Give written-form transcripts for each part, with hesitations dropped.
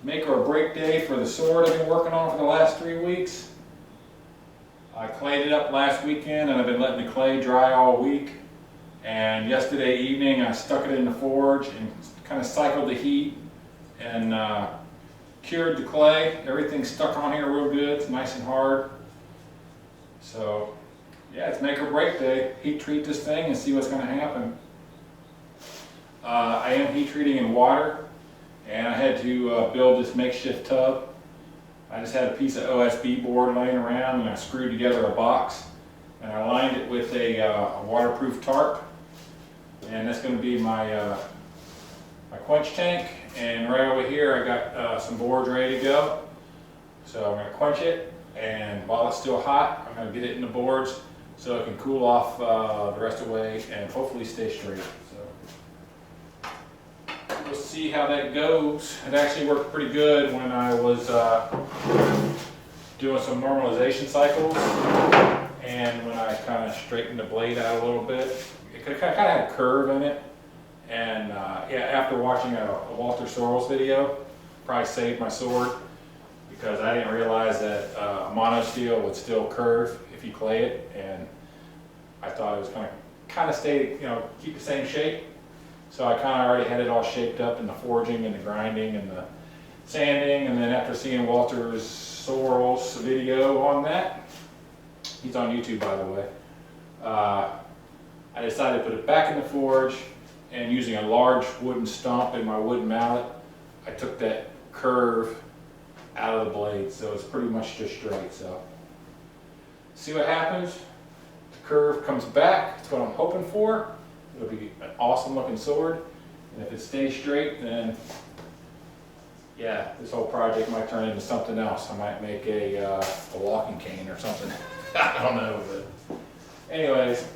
make or break day for the sword I've been working on for the last 3 weeks. I clayed it up last weekend and I've been letting the clay dry all week. And yesterday evening I stuck it in the forge and kind of cycled the heat and cured the clay. Everything's stuck on here real good, it's nice and hard. So yeah, it's make or break day. Heat treat this thing and see what's going to happen. I am heat treating in water, and I had to build this makeshift tub. I just had a piece of OSB board laying around and I screwed together a box and I lined it with a waterproof tarp, and that's going to be my my quench tank. And right over here I got some boards ready to go. So I'm going to quench it, and while it's still hot I'm going to get it in the boards so it can cool off the rest of the way and hopefully stay straight. So we'll see how that goes. It actually worked pretty good when I was doing some normalization cycles, and when I kind of straightened the blade out a little bit. It kind of had a curve in it, and yeah, after watching a Walter Sorrells video, probably saved my sword, because I didn't realize that mono steel would still curve if you clay it, and I thought it was going to kind of stay, you know, keep the same shape. So I kind of already had it all shaped up in the forging and the grinding and the sanding, and then after seeing Walter Sorrells' video on that, he's on YouTube by the way, I decided to put it back in the forge, and using a large wooden stump and my wooden mallet, I took that curve out of the blade, so it's pretty much just straight. So see what happens. The curve comes back, it's what I'm hoping for. It'll be an awesome looking sword, and if it stays straight, then yeah, this whole project might turn into something else. I might make a walking cane or something. I don't know, but anyways,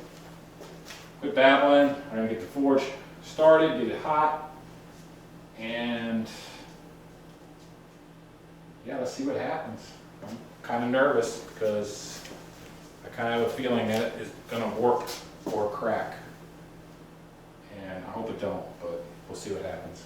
quit babbling. I'm gonna get the forge started, get it hot, and yeah, let's see what happens. I'm kind of nervous because I kind of have a feeling that it is gonna warp or crack, and I hope it don't, but we'll see what happens.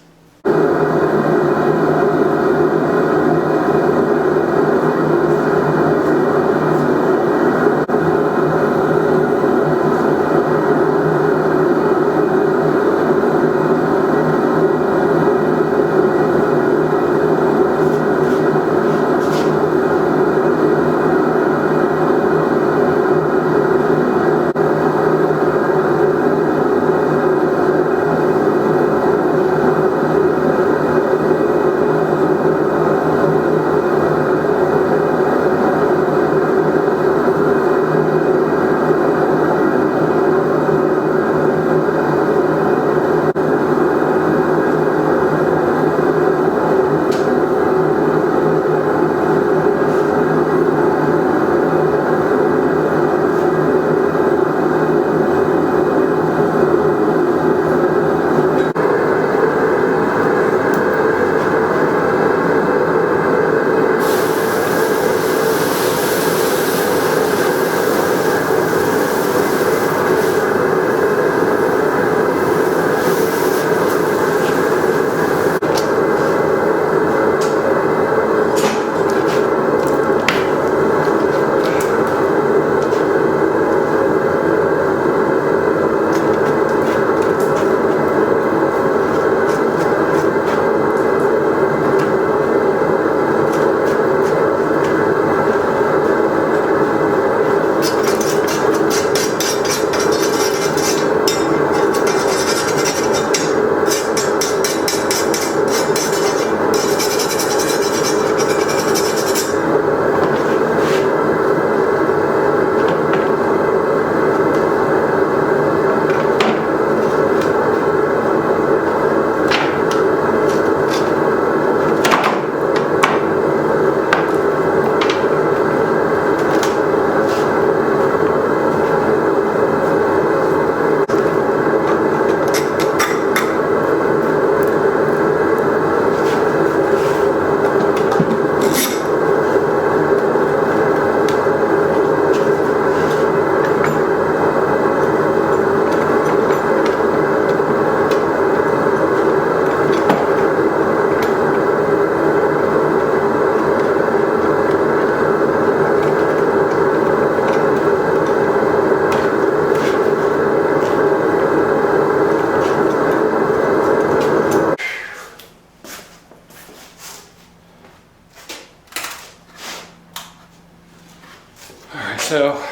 so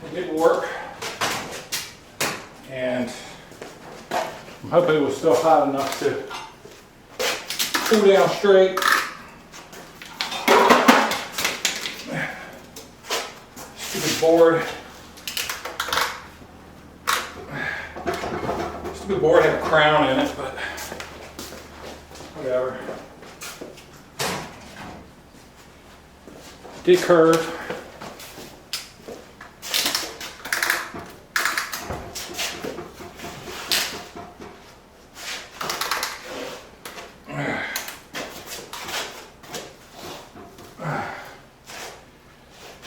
it did work, and I'm hoping it was still hot enough to cool down straight. Stupid board. Stupid board had a crown in it, but whatever. Did curve.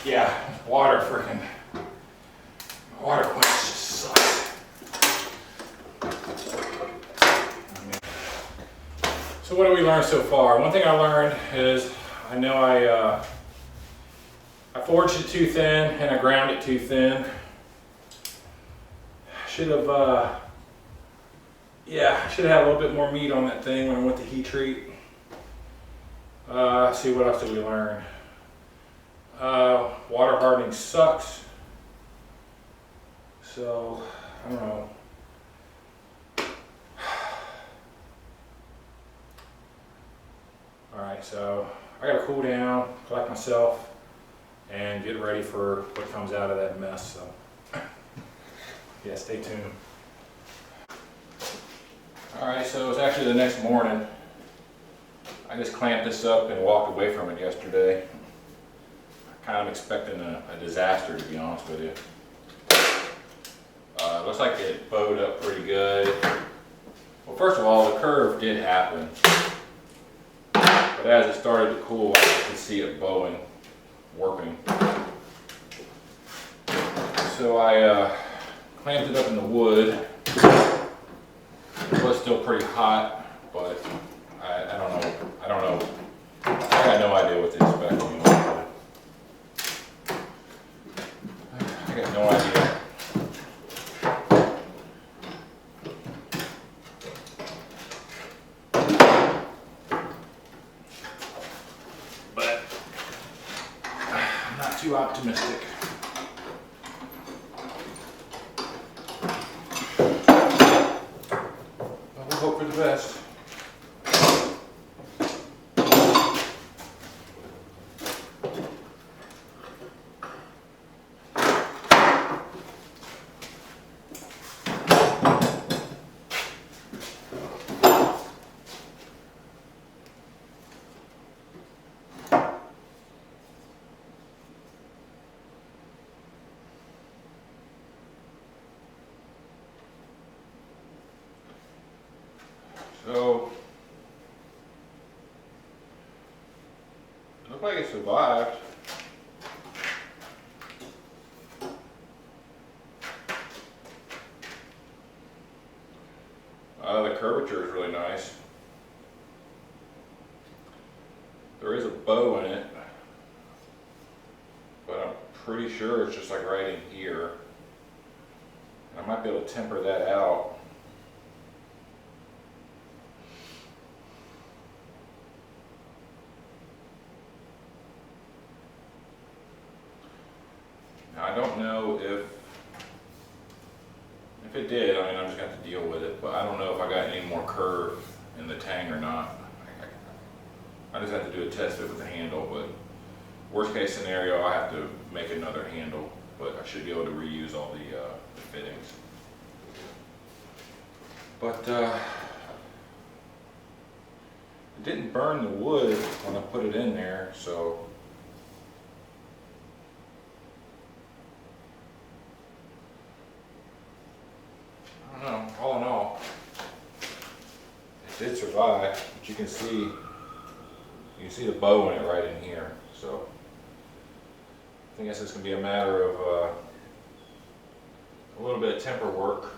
Yeah, water quench just sucks. So what did we learn so far? One thing I learned is I know I forged it too thin and I ground it too thin. Should have had a little bit more meat on that thing when I went to heat treat. See, what else did we learn? Water hardening sucks. So, I don't know. Alright, so I gotta cool down, collect myself, and get ready for what comes out of that mess. So, yeah, stay tuned. Alright, so it's actually the next morning. I just clamped this up and walked away from it yesterday. Kind of expecting a disaster, to be honest with you. Looks like it bowed up pretty good. Well, first of all, the curve did happen. But as it started to cool, I could see it bowing, warping. So I clamped it up in the wood. It was still pretty hot, but I don't know. I got no idea what to expect. You know? I got no idea. But I'm not too optimistic. But we'll hope for the best. So, it looked like it survived. The curvature is really nice. There is a bow in it, but I'm pretty sure it's just like right in here. I might be able to temper that out. Now, I don't know if it did, I mean, I'm just going to have to deal with it, but I don't know if I got any more curve in the tang or not. I just have to do a test fit with the handle, but worst case scenario, I have to make another handle, but I should be able to reuse all the fittings. But it didn't burn the wood when I put it in there, so I don't know. All in all, it did survive, but you can see the bow in it right in here. So I guess it's going to be a matter of a little bit of temper work.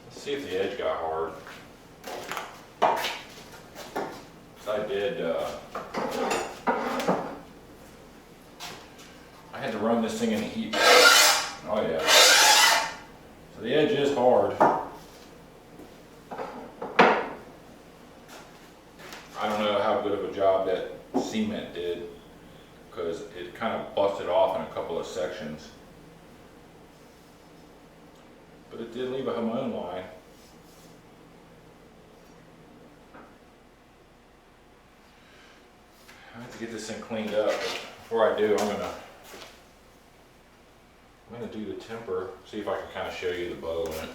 Let's see if the edge got hard. I did. I had to run this thing in the heat. Oh yeah. So the edge is hard. I don't know how good of a job that cement did. because it kind of busted off in a couple of sections. But it did leave a Hamon line. I have to get this thing cleaned up, but before I do, I'm gonna do the temper, see if I can kind of show you the bow in it.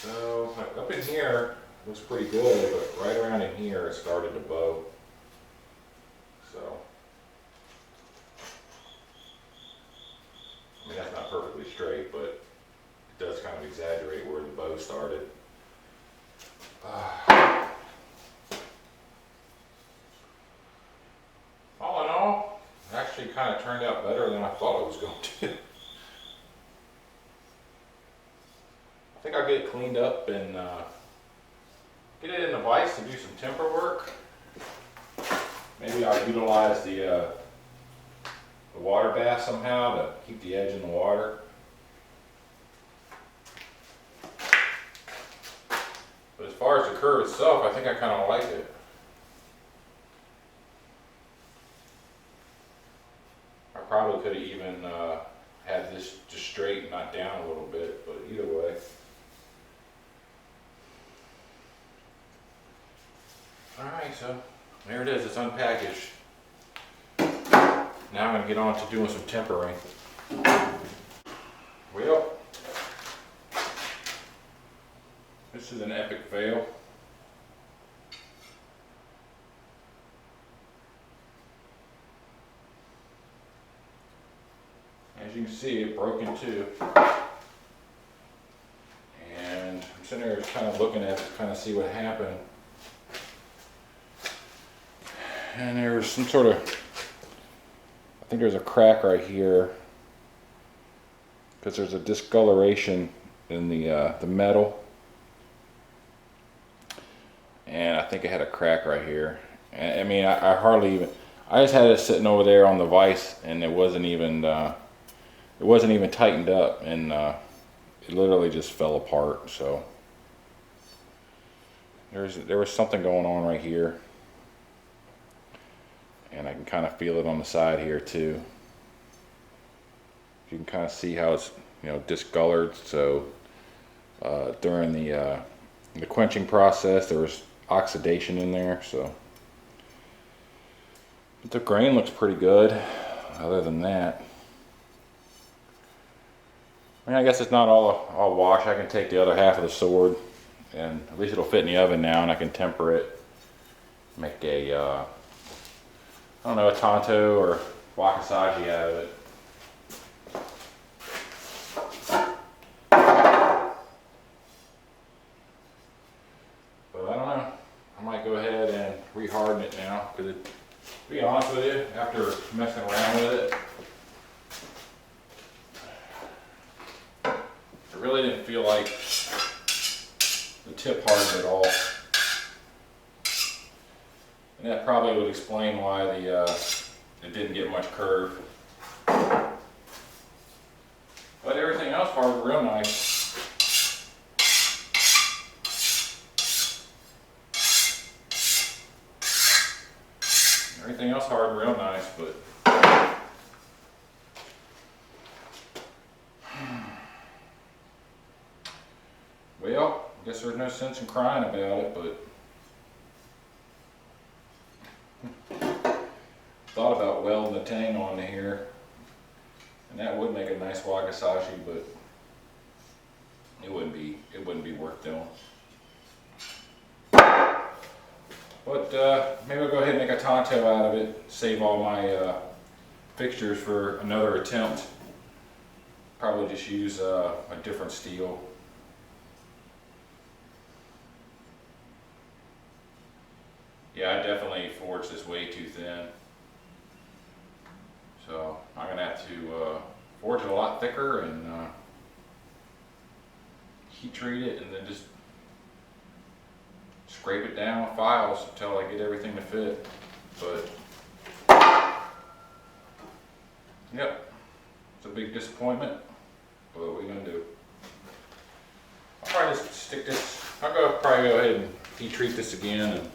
So up in here, it looks pretty good, but right around in here, it started to bow. So, I mean, that's not perfectly straight, but it does kind of exaggerate where the bow started. All in all, it actually kind of turned out better than I thought it was going to. I think I'll get it cleaned up and get it in the vise to do some temper work. Maybe I'll utilize the water bath somehow to keep the edge in the water. But as far as the curve itself, I think I kind of like it. I probably could have even had this just straight and not down a little bit, but either way. Alright, so there it is, it's unpackaged. Now I'm going to get on to doing some tempering. Well, this is an epic fail. As you can see, it broke in two. And I'm sitting there just kind of looking at it to kind of see what happened. And there's some sort of, I think there's a crack right here because there's a discoloration in the metal, and I think it had a crack right here. I mean, I hardly even, I just had it sitting over there on the vise, and it wasn't even tightened up, and it literally just fell apart. So there was something going on right here. And I can kind of feel it on the side here too. You can kind of see how it's, you know, discolored. So during the quenching process, there was oxidation in there. So, but the grain looks pretty good. Other than that, I mean, I guess it's not all wash. I can take the other half of the sword, and at least it'll fit in the oven now, and I can temper it, make a I don't know, a Tonto or Wakizashi out of it. But I don't know. I might go ahead and reharden it now, because to be honest with you, after messing around with it, I really didn't feel like the tip hardened at all. And that probably would explain why it didn't get much curve. But everything else hardened real nice. Everything else hardened real nice, but well, I guess there's no sense in crying about it, but thought about welding the tang onto here, and that would make a nice Wakizashi, but it wouldn't be worth doing. But maybe I'll go ahead and make a Tonto out of it, save all my fixtures for another attempt. Probably just use a different steel. Yeah, I definitely forged this way too thin. So I'm going to have to forge it a lot thicker and heat treat it, and then just scrape it down with files until I get everything to fit. But yep, it's a big disappointment, but what are we going to do? I'll probably just stick this, probably go ahead and heat treat this again and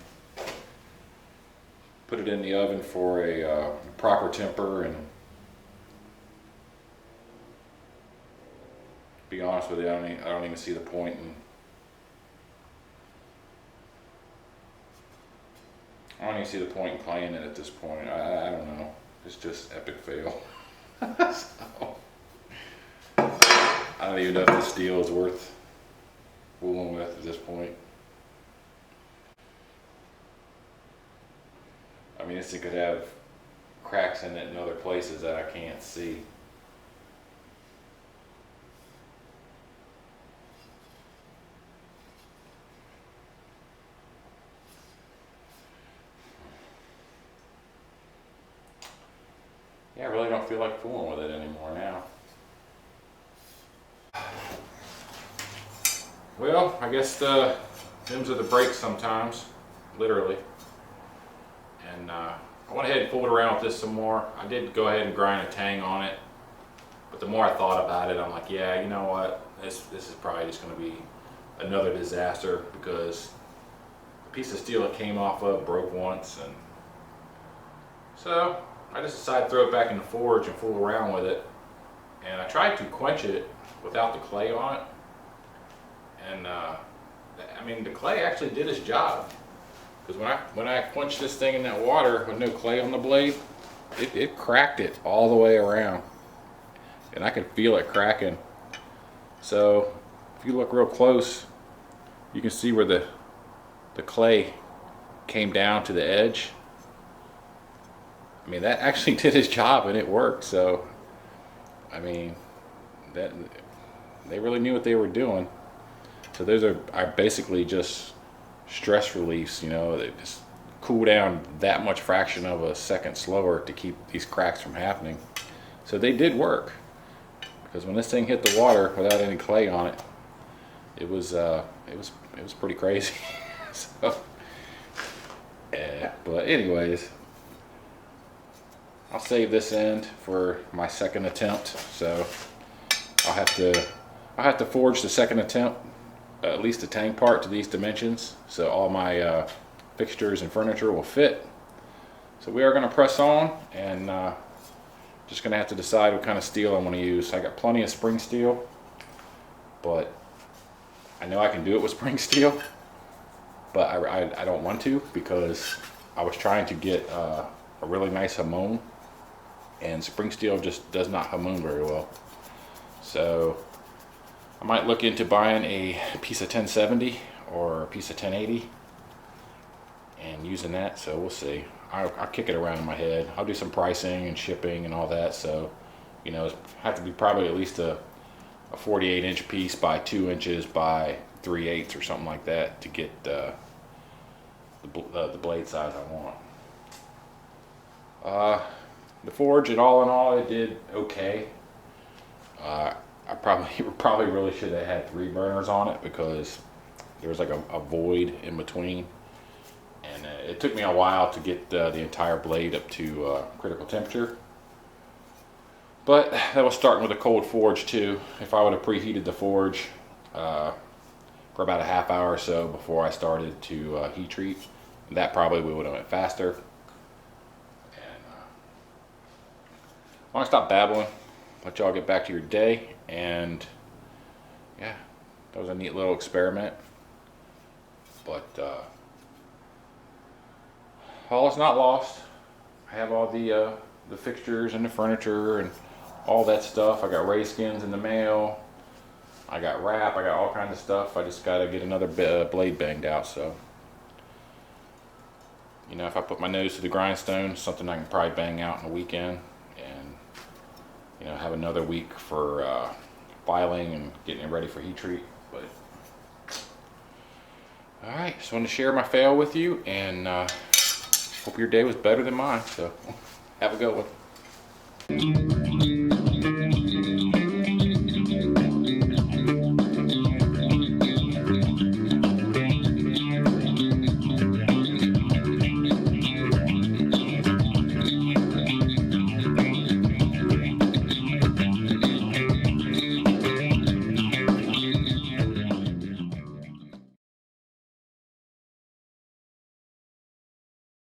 put it in the oven for a proper temper. And to be honest with you, I don't even see the point in playing it at this point. I don't know. It's just epic fail. So, I don't even know if this steel is worth fooling with at this point. I mean, this thing could have cracks in it in other places that I can't see. Yeah, I really don't feel like fooling with it anymore now. Well, I guess them's are the breaks sometimes, literally. And I went ahead and fooled around with this some more. I did go ahead and grind a tang on it, but the more I thought about it, I'm like, yeah, you know what? This is probably just going to be another disaster, because the piece of steel it came off of broke once, and so I just decided to throw it back in the forge and fool around with it. And I tried to quench it without the clay on it, and I mean, the clay actually did its job. Because when I quenched this thing in that water with no clay on the blade, it cracked it all the way around, and I could feel it cracking. So if you look real close, you can see where the clay came down to the edge. I mean, that actually did its job and it worked. So I mean, that they really knew what they were doing. So those are basically just stress reliefs, you know. They just cool down that much fraction of a second slower to keep these cracks from happening. So they did work, because when this thing hit the water without any clay on it, it was pretty crazy. So yeah, but anyways, I'll save this end for my second attempt. So I'll have to forge the second attempt, at least the tang part, to these dimensions, so all my fixtures and furniture will fit. So we are going to press on, and just going to have to decide what kind of steel I want to use. I got plenty of spring steel, but I know I can do it with spring steel, but I don't want to, because I was trying to get a really nice hamon, and spring steel just does not hamon very well. So I might look into buying a piece of 1070 or a piece of 1080 and using that. So we'll see. I'll kick it around in my head. I'll do some pricing and shipping and all that. So, you know, it have to be probably at least a 48-inch piece by 2 inches by 3/8 or something like that to get the blade size I want. The forge, all in all, it did okay. I probably really should have had 3 burners on it, because there was like a void in between, and it took me a while to get the entire blade up to critical temperature. But that was starting with a cold forge too. If I would have preheated the forge for about a half hour or so before I started to heat treat, that probably would have went faster. And I want to stop babbling, let y'all get back to your day. And yeah, that was a neat little experiment. But all is not lost. I have all the fixtures and the furniture and all that stuff. I got raised skins in the mail. I got wrap. I got all kinds of stuff. I just got to get another blade banged out. So, you know, if I put my nose to the grindstone, something I can probably bang out in a weekend, and, you know, have another week for filing and getting it ready for heat treat. But all right, just wanted to share my fail with you, and hope your day was better than mine. So have a good one.